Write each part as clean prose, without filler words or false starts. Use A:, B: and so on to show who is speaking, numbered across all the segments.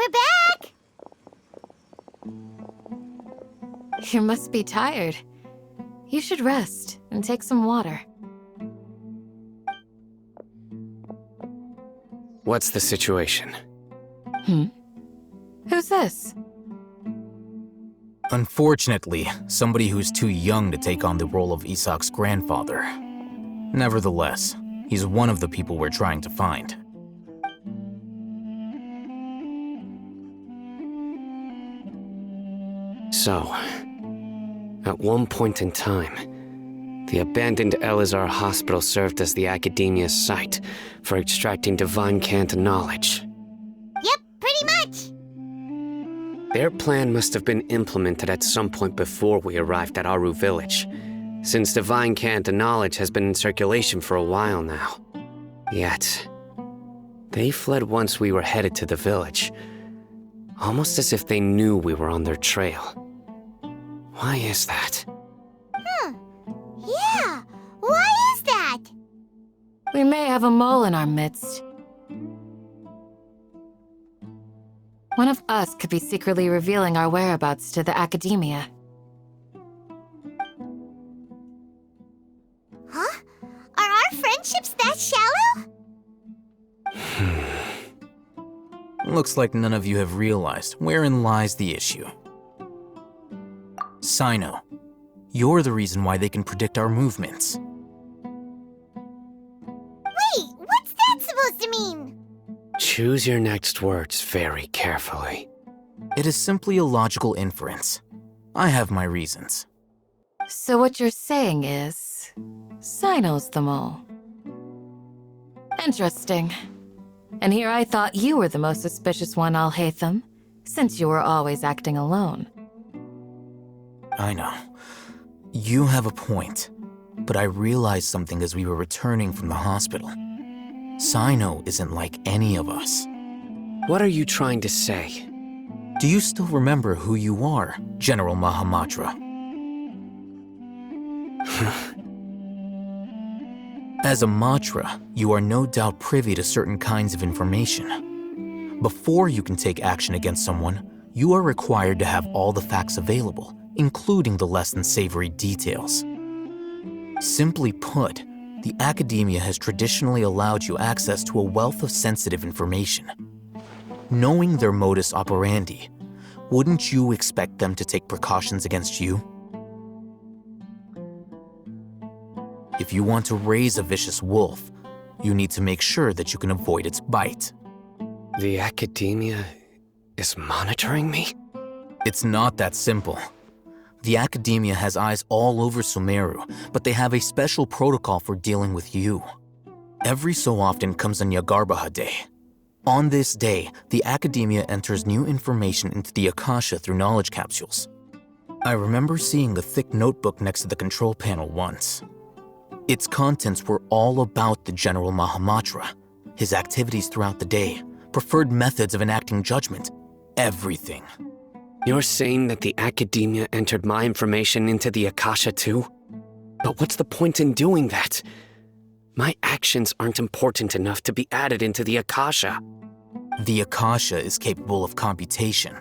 A: We're back!
B: You must be tired. You should rest and take some water.
C: What's the situation?
B: Who's this?
D: Unfortunately, somebody who's too young to take on the role of Isak's grandfather. Nevertheless, he's one of the people we're trying to find.
C: So, at one point in time, the abandoned Elazar Hospital served as the Academia's site for extracting divine cant knowledge.
A: Yep, pretty much.
C: Their plan must have been implemented at some point before we arrived at Aru Village, since divine cant knowledge has been in circulation for a while now. Yet, they fled once we were headed to the village, almost as if they knew we were on their trail. Why is that?
A: Yeah, why is that?
B: We may have a mole in our midst. One of us could be secretly revealing our whereabouts to the Academia.
A: Huh? Are our friendships that shallow?
D: Looks like none of you have realized wherein lies the issue. Sino, you're the reason why they can predict our movements.
A: Wait, what's that supposed to mean?
C: Choose your next words very carefully.
D: It is simply a logical inference. I have my reasons.
B: So what you're saying is, Sino's the mole. Interesting. And here I thought you were the most suspicious one, Al-Haytham, since you were always acting alone.
D: I know. You have a point, but I realized something as we were returning from the hospital. Sino isn't like any of us.
C: What are you trying to say?
D: Do you still remember who you are, General Mahamatra? As a Matra, you are no doubt privy to certain kinds of information. Before you can take action against someone, you are required to have all the facts available, including the less than savory details. Simply put, the Academia has traditionally allowed you access to a wealth of sensitive information. Knowing their modus operandi, wouldn't you expect them to take precautions against you? If you want to raise a vicious wolf, you need to make sure that you can avoid its bite.
C: The Academia is monitoring me?
D: It's not that simple. The Academia has eyes all over Sumeru, but they have a special protocol for dealing with you. Every so often comes a Nyagarbaha Day. On this day, the Academia enters new information into the Akasha through knowledge capsules. I remember seeing the thick notebook next to the control panel once. Its contents were all about the General Mahamatra, his activities throughout the day, preferred methods of enacting judgment, everything.
C: You're saying that the Academia entered my information into the Akasha too? But what's the point in doing that? My actions aren't important enough to be added into the Akasha.
D: The Akasha is capable of computation.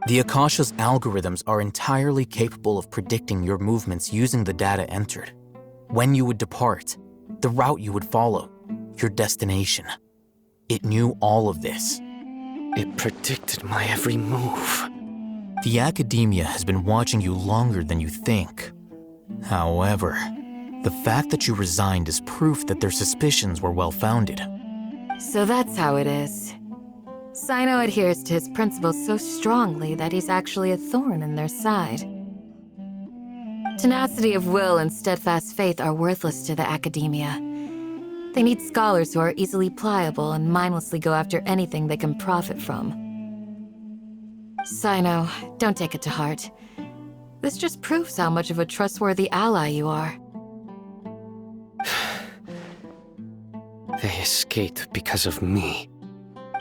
D: The Akasha's algorithms are entirely capable of predicting your movements using the data entered. When you would depart, the route you would follow, your destination. It knew all of this.
C: It predicted my every move.
D: The Academia has been watching you longer than you think. However, the fact that you resigned is proof that their suspicions were well-founded.
B: So that's how it is. Sino adheres to his principles so strongly that he's actually a thorn in their side. Tenacity of will and steadfast faith are worthless to the Academia. They need scholars who are easily pliable and mindlessly go after anything they can profit from. Sino, don't take it to heart. This just proves how much of a trustworthy ally you are.
C: They escaped because of me.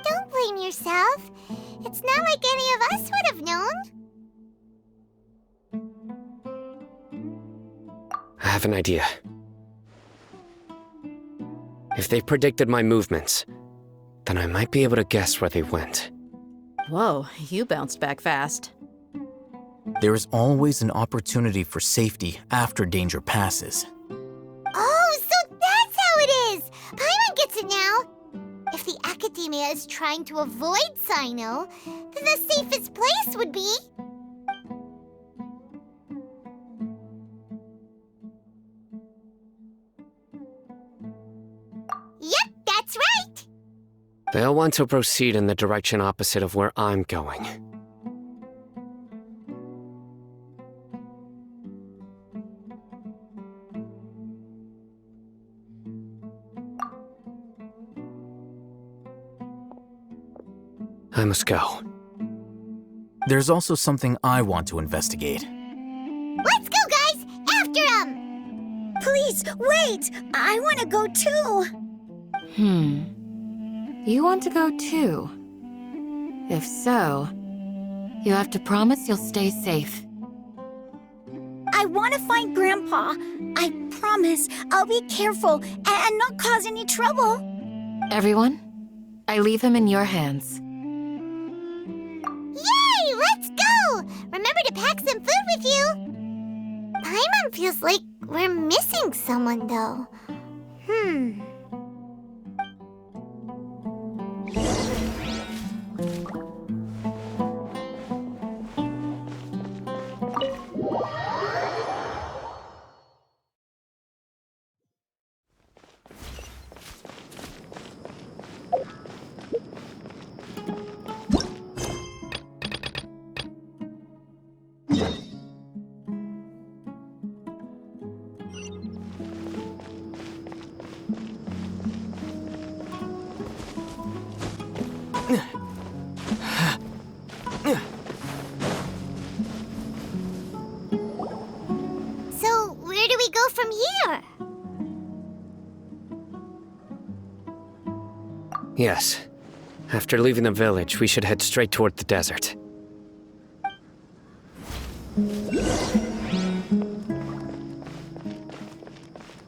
A: Don't blame yourself. It's not like any of us would have known.
C: I have an idea. If they predicted my movements, then I might be able to guess where they went.
E: Whoa, you bounced back fast.
D: There is always an opportunity for safety after danger passes.
A: Oh, so that's how it is! Paimon gets it now! If the Academia is trying to avoid Sino, then the safest place would be... Yep, that's right!
C: They'll want to proceed in the direction opposite of where I'm going. I must go.
D: There's also something I want to investigate.
A: Let's go, guys! After him! Please, wait! I want to go too!
B: You want to go too? If so, you have to promise you'll stay safe.
A: I want to find Grandpa. I promise I'll be careful and not cause any trouble.
B: Everyone, I leave him in your hands.
A: Yay! Let's go! Remember to pack some food with you. Paimon feels like we're missing someone, though. So, where do we go from here?
C: Yes. After leaving the village, we should head straight toward the desert.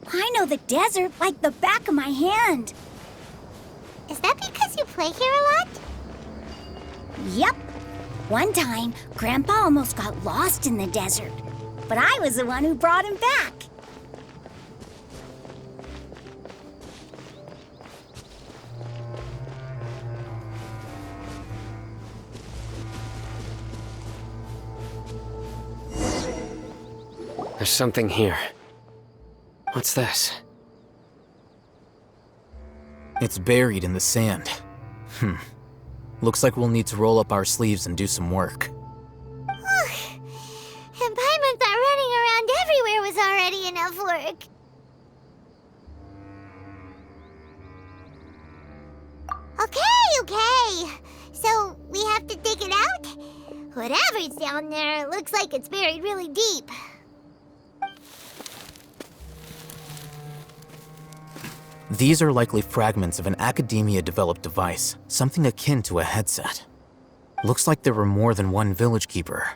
A: I know the desert like the back of my hand. Is that because you play here a lot? Yep. One time, Grandpa almost got lost in the desert, but I was the one who brought him back.
C: There's something here. What's this?
D: It's buried in the sand. Looks like we'll need to roll up our sleeves and do some work.
A: And Paimon thought running around everywhere was already enough work. Okay. So, we have to dig it out? Whatever's down there looks like it's buried really deep.
D: These are likely fragments of an Academia-developed device, something akin to a headset. Looks like there were more than one village keeper.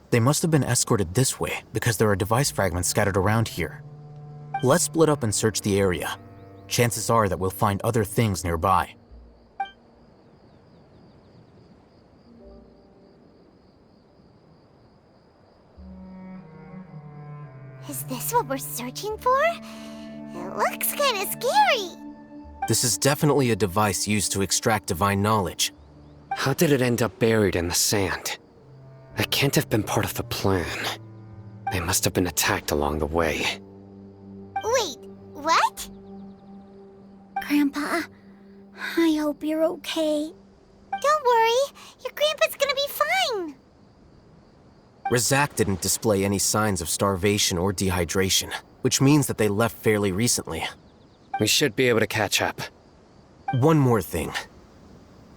D: They must have been escorted this way because there are device fragments scattered around here. Let's split up and search the area. Chances are that we'll find other things nearby.
A: Is this what we're searching for? It looks kind of scary.
F: This is definitely a device used to extract divine knowledge.
C: How did it end up buried in the sand? That can't have been part of the plan. They must have been attacked along the way.
A: Wait, what? Grandpa, I hope you're okay. Don't worry, your grandpa's gonna be fine.
F: Razak didn't display any signs of starvation or dehydration, which means that they left fairly recently.
C: We should be able to catch up.
F: One more thing.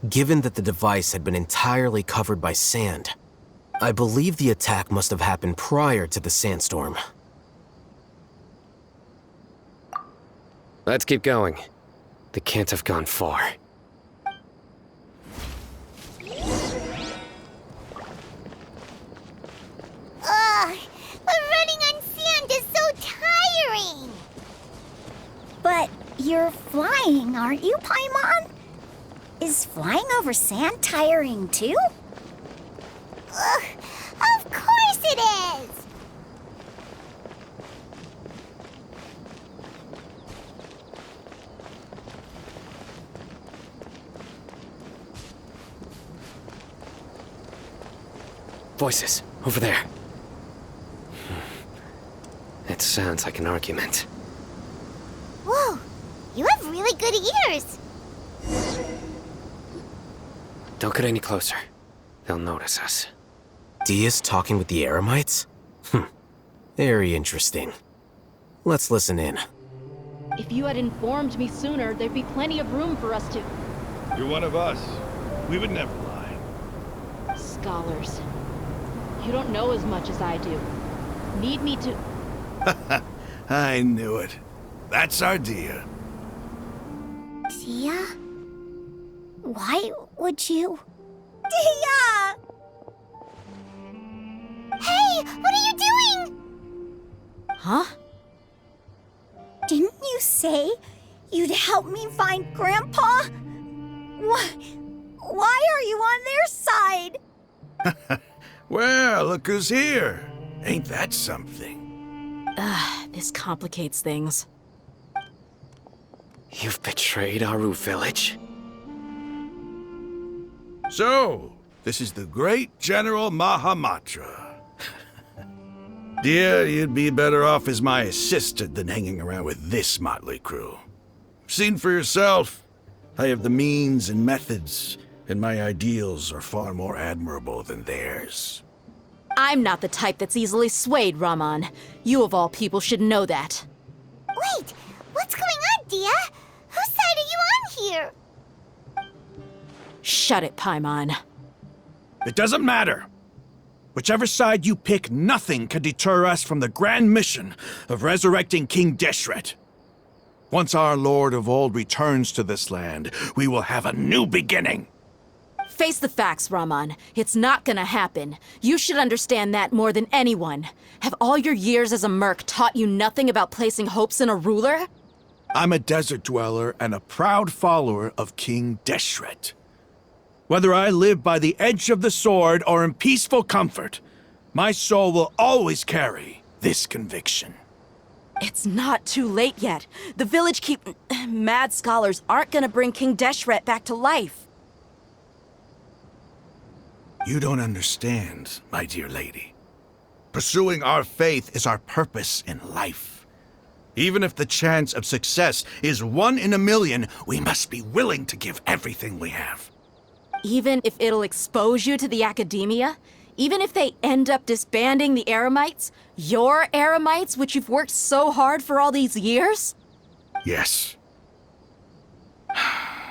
F: Given that the device had been entirely covered by sand, I believe the attack must have happened prior to the sandstorm.
C: Let's keep going. They can't have gone far.
A: Ugh, but running on sand is so tiring. But you're flying, aren't you, Paimon? Is flying over sand tiring too? Ugh, of course it is!
C: Voices, over there. It sounds like an argument.
A: Whoa, you have really good ears.
C: Don't get any closer. They'll notice us.
F: Dehya's talking with the Eremites? Very interesting. Let's listen in.
G: If you had informed me sooner, there'd be plenty of room for us to...
H: You're one of us. We would never lie.
G: Scholars. You don't know as much as I do. Need me to...
H: I knew it. That's our Dehya.
A: Dehya? Why would you... Dehya! Hey, what are you doing?
E: Huh?
A: Didn't you say you'd help me find Grandpa? Why are you on their side?
H: Well, look who's here. Ain't that something?
E: This complicates things.
C: You've betrayed Aru village?
H: So, this is the great General Mahamatra. Dehya, you'd be better off as my assistant than hanging around with this motley crew. Seen for yourself. I have the means and methods, and my ideals are far more admirable than theirs.
E: I'm not the type that's easily swayed, Raman. You of all people should know that.
A: Wait, what's going on, Dehya? Whose side are you on here?
E: Shut it, Paimon.
H: It doesn't matter. Whichever side you pick, nothing can deter us from the grand mission of resurrecting King Deshret. Once our Lord of Old returns to this land, we will have a new beginning.
E: Face the facts, Raman. It's not gonna happen. You should understand that more than anyone. Have all your years as a merc taught you nothing about placing hopes in a ruler?
H: I'm a desert dweller and a proud follower of King Deshret. Whether I live by the edge of the sword or in peaceful comfort, my soul will always carry this conviction.
E: It's not too late yet. The village mad scholars aren't gonna bring King Deshret back to life.
H: You don't understand, my dear lady. Pursuing our faith is our purpose in life. Even if the chance of success is 1 in a million, we must be willing to give everything we have.
E: Even if it'll expose you to the academia? Even if they end up disbanding the Eremites? Your Eremites, which you've worked so hard for all these years?
H: Yes.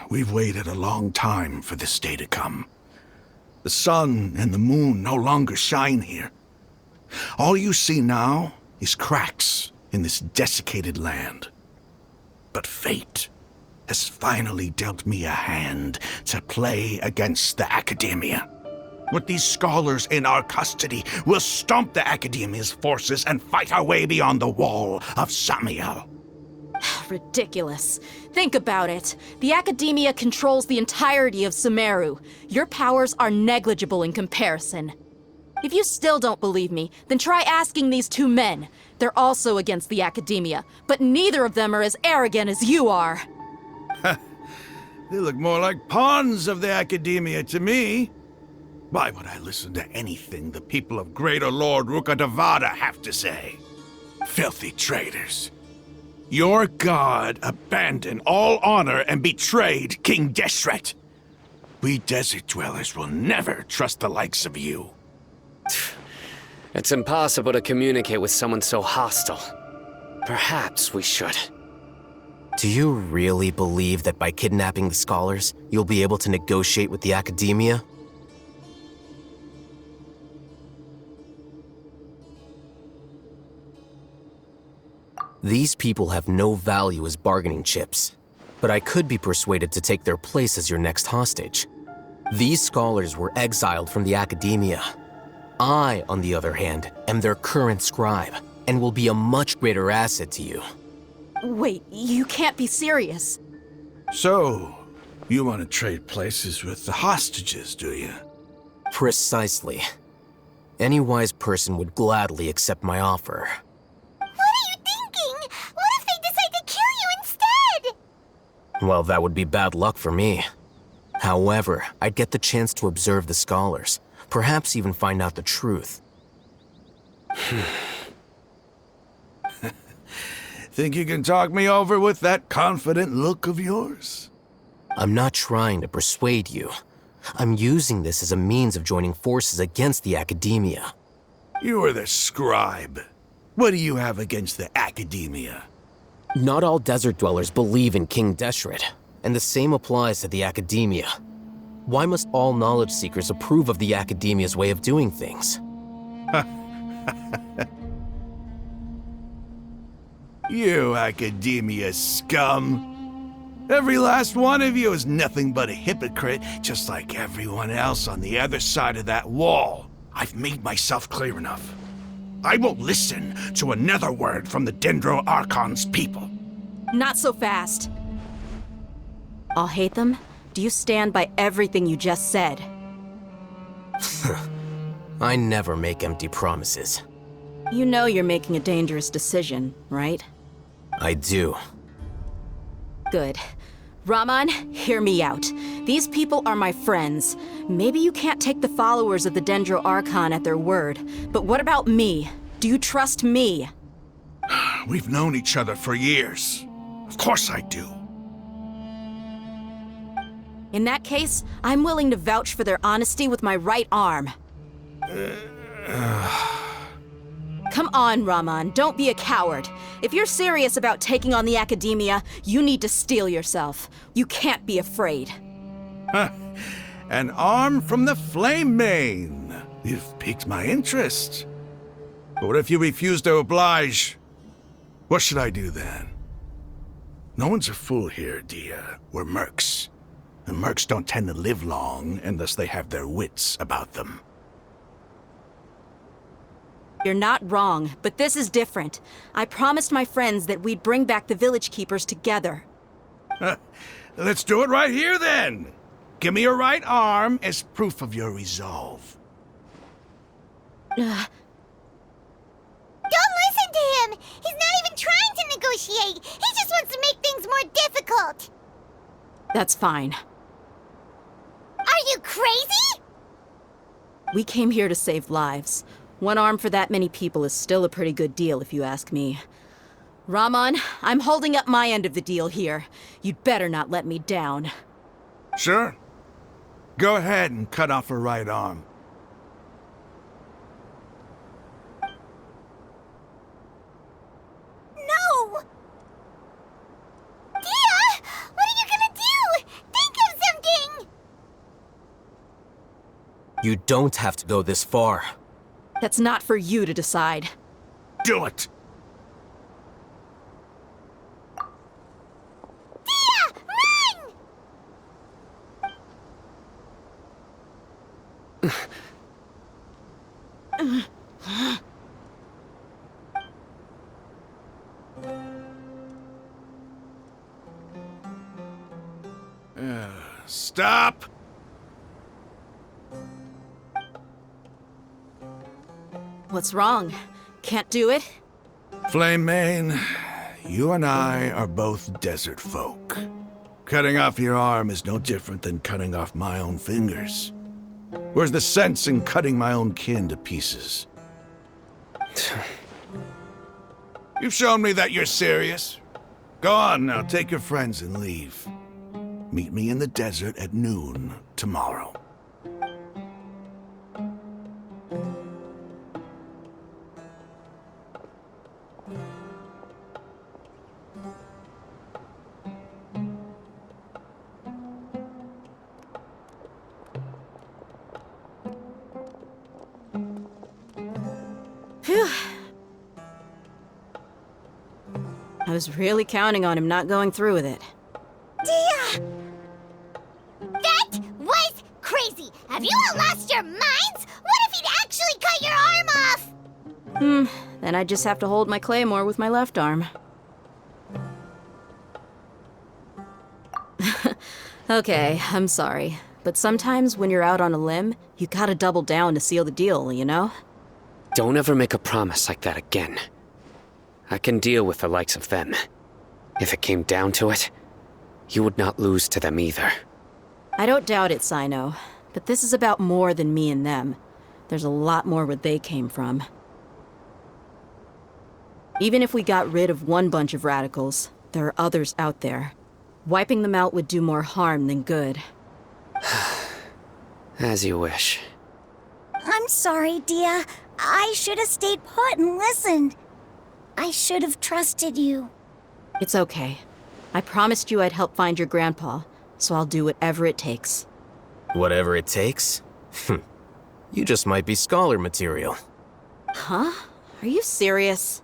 H: We've waited a long time for this day to come. The sun and the moon no longer shine here. All you see now is cracks in this desiccated land. But fate has finally dealt me a hand to play against the Academia. With these scholars in our custody, we'll stomp the Academia's forces and fight our way beyond the wall of Samiel.
E: Ridiculous. Think about it. The Academia controls the entirety of Sumeru. Your powers are negligible in comparison. If you still don't believe me, then try asking these 2 men. They're also against the Academia, but neither of them are as arrogant as you are.
H: They look more like pawns of the Academia to me. Why would I listen to anything the people of Greater Lord Rukkhadevata have to say? Filthy traitors. Your god abandoned all honor and betrayed King Deshret. We desert dwellers will never trust the likes of you.
C: It's impossible to communicate with someone so hostile. Perhaps we should.
F: Do you really believe that by kidnapping the scholars, you'll be able to negotiate with the Academia? These people have no value as bargaining chips, but I could be persuaded to take their place as your next hostage. These scholars were exiled from the Academia. I, on the other hand, am their current scribe, and will be a much greater asset to you.
E: Wait, you can't be serious.
H: So, You want to trade places with the hostages, do you?
F: Precisely. Any wise person would gladly accept my offer.
A: What are you thinking? What if they decide to kill you instead?
F: Well, that would be bad luck for me. However, I'd get the chance to observe the scholars, perhaps even find out the truth.
H: Think you can talk me over with that confident look of yours?
F: I'm not trying to persuade you. I'm using this as a means of joining forces against the Academia.
H: You are the scribe. What do you have against the Academia?
F: Not all desert dwellers believe in King Deshret, and the same applies to the Academia. Why must all knowledge seekers approve of the Academia's way of doing things?
H: You Academia scum. Every last one of you is nothing but a hypocrite, just like everyone else on the other side of that wall. I've made myself clear enough. I won't listen to another word from the Dendro Archon's people.
E: Not so fast. I'll hate them. Do you stand by everything you just said?
F: I never make empty promises.
E: You know you're making a dangerous decision, right?
F: I do.
E: Good. Raman, hear me out. These people are my friends. Maybe you can't take the followers of the Dendro Archon at their word, but what about me? Do you trust me?
H: We've known each other for years. Of course I do.
E: In that case, I'm willing to vouch for their honesty with my right arm. Come on, Raman, don't be a coward. If you're serious about taking on the Academia, you need to steel yourself. You can't be afraid.
H: An arm from the Flame Mane. You've piqued my interest. But what if you refuse to oblige? What should I do then? No one's a fool here, Dehya. We're mercs. And mercs don't tend to live long unless they have their wits about them.
E: You're not wrong, but this is different. I promised my friends that we'd bring back the village keepers together.
H: Let's do it right here then. Give me your right arm as proof of your resolve.
A: Don't listen to him! He's not even trying to negotiate! He just wants to make things more difficult!
E: That's fine.
A: Are you crazy?
E: We came here to save lives. One arm for that many people is still a pretty good deal, if you ask me. Raman, I'm holding up my end of the deal here. You'd better not let me down.
H: Sure. Go ahead and cut off her right arm.
A: No! Dehya! What are you gonna do? Think of something!
F: You don't have to go this far.
E: That's not for you to decide.
H: Do it!
A: Dehya!
H: Run! Stop!
E: What's wrong? Can't do it?
H: Flame Mane, you and I are both desert folk. Cutting off your arm is no different than cutting off my own fingers. Where's the sense in cutting my own kin to pieces? You've shown me that you're serious. Go on now, take your friends and leave. Meet me in the desert at noon tomorrow.
E: Phew. I was really counting on him not going through with it.
A: Dehya! That was crazy! Have you all lost your minds? What if he'd actually cut your arm off?
E: Then I just have to hold my claymore with my left arm. Okay, I'm sorry. But sometimes when you're out on a limb, you gotta double down to seal the deal, you know?
C: Don't ever make a promise like that again. I can deal with the likes of them. If it came down to it, you would not lose to them either.
E: I don't doubt it, Sino. But this is about more than me and them. There's a lot more where they came from. Even if we got rid of one bunch of radicals, there are others out there. Wiping them out would do more harm than good.
C: As you wish.
A: I'm sorry, Dehya. I should have stayed put and listened. I should have trusted you.
E: It's okay. I promised you I'd help find your grandpa, so I'll do whatever it takes.
F: Whatever it takes? You just might be scholar material.
E: Huh? Are you serious?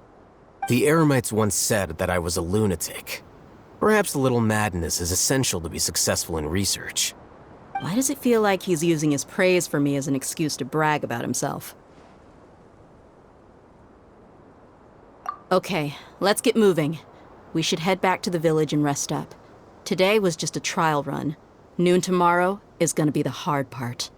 F: The Eremites once said that I was a lunatic. Perhaps a little madness is essential to be successful in research.
E: Why does it feel like he's using his praise for me as an excuse to brag about himself? Okay, let's get moving. We should head back to the village and rest up. Today was just a trial run. Noon tomorrow is gonna be the hard part.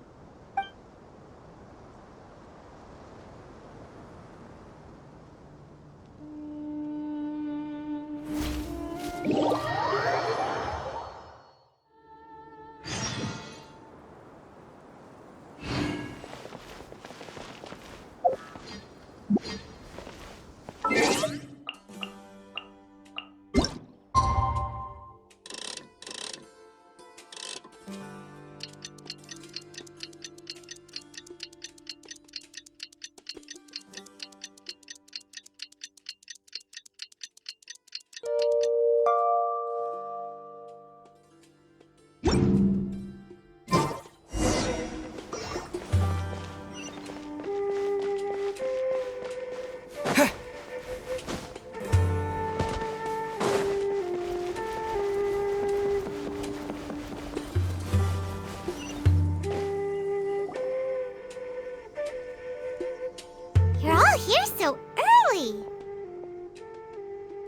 A: You're all here so early.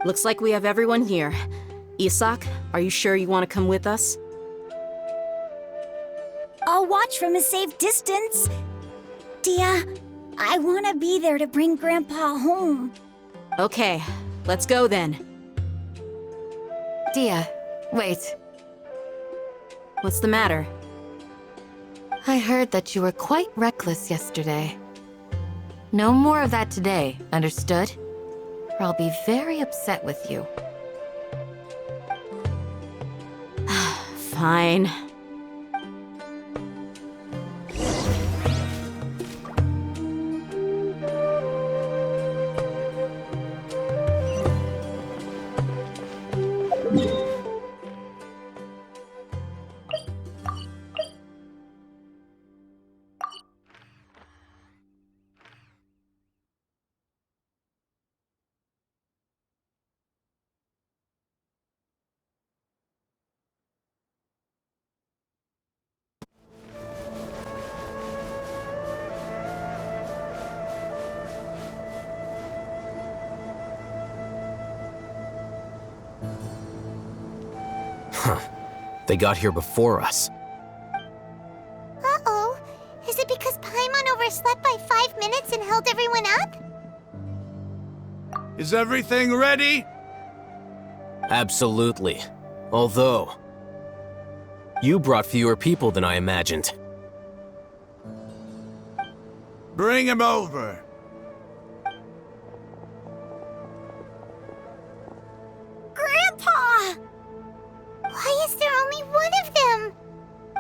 E: Looks like we have everyone here. Isak, are you sure you want to come with us?
A: I'll watch from a safe distance. Dehya, I want to be there to bring Grandpa home.
E: Okay, let's go then.
B: Dehya, wait.
E: What's the matter?
B: I heard that you were quite reckless yesterday. No more of that today, understood? Or I'll be very upset with you.
E: Fine.
F: They got here before us.
A: Uh-oh. Is it because Paimon overslept by 5 minutes and held everyone up?
H: Is everything ready?
F: Absolutely. Although, you brought fewer people than I imagined.
H: Bring him over.
A: Grandpa! Why is there only one of them?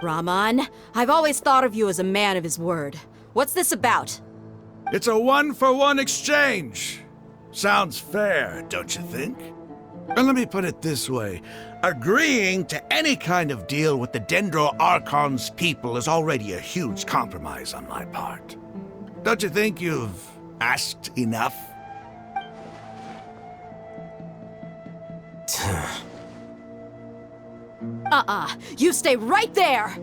E: Rahman, I've always thought of you as a man of his word. What's this about?
H: It's a 1-for-1 exchange. Sounds fair, don't you think? And let me put it this way. Agreeing to any kind of deal with the Dendro Archon's people is already a huge compromise on my part. Don't you think you've asked enough?
E: You stay right there!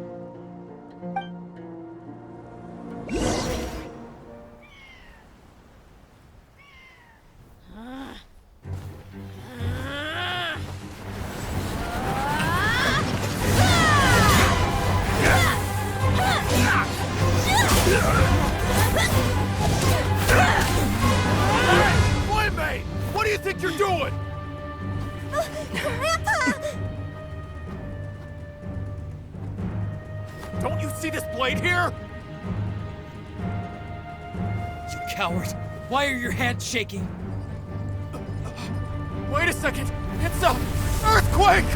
I: Don't you see this blade here?
J: You coward! Why are your hands shaking?
I: Wait a second! It's a earthquake!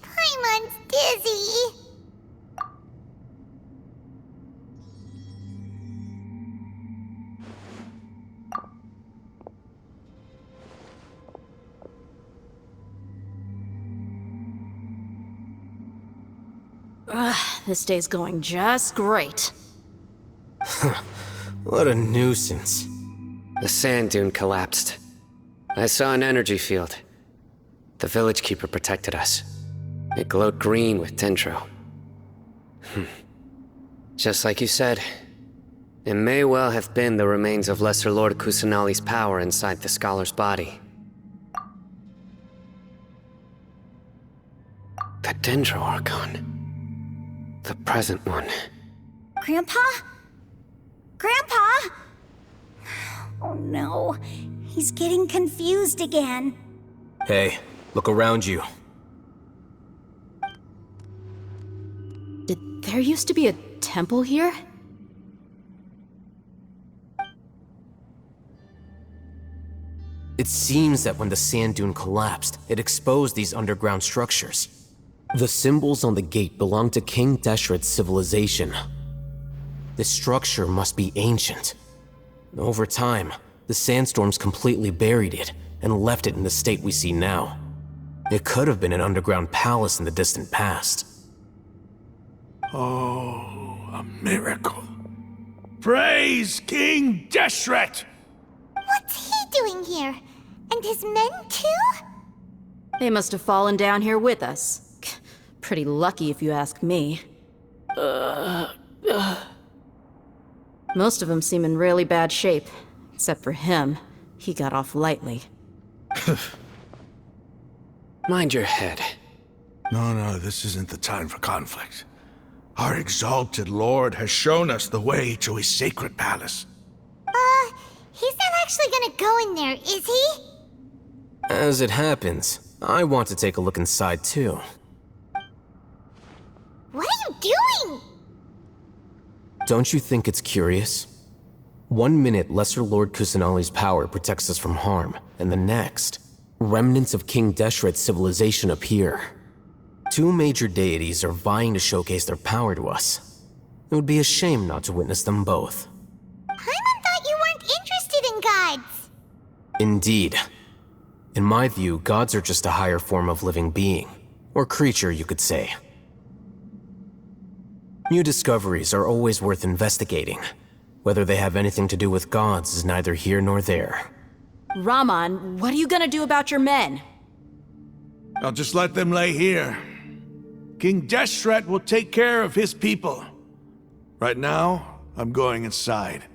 A: Paimon's dizzy.
E: This day's going just great.
F: What a nuisance.
C: The sand dune collapsed. I saw an energy field. The village keeper protected us. It glowed green with dendro. Just like you said, it may well have been the remains of Lesser Lord Kusanali's power inside the scholar's body. The dendro archon. The present one.
A: Grandpa? Grandpa? Oh no, he's getting confused again.
F: Hey, look around you.
E: Did there used to be a temple here?
F: It seems that when the sand dune collapsed, it exposed these underground structures. The symbols on the gate belong to King Deshret's civilization. This structure must be ancient. Over time, the sandstorms completely buried it and left it in the state we see now. It could have been an underground palace in the distant past.
H: Oh, a miracle. Praise King Deshret!
A: What's he doing here? And his men too?
E: They must have fallen down here with us. Pretty lucky if you ask me. Most of them seem in really bad shape. Except for him. He got off lightly.
C: Mind your head.
H: No, this isn't the time for conflict. Our exalted lord has shown us the way to his sacred palace.
A: He's not actually gonna go in there, is he?
F: As it happens, I want to take a look inside too.
A: What are you doing?
F: Don't you think it's curious? 1 minute, Lesser Lord Kusanali's power protects us from harm, and the next, remnants of King Deshret's civilization appear. 2 major deities are vying to showcase their power to us. It would be a shame not to witness them both.
A: Paimon thought you weren't interested in gods.
F: Indeed. In my view, gods are just a higher form of living being, or creature, you could say. New discoveries are always worth investigating. Whether they have anything to do with gods is neither here nor there.
E: Raman, what are you gonna do about your men?
H: I'll just let them lay here. King Deshret will take care of his people. Right now, I'm going inside.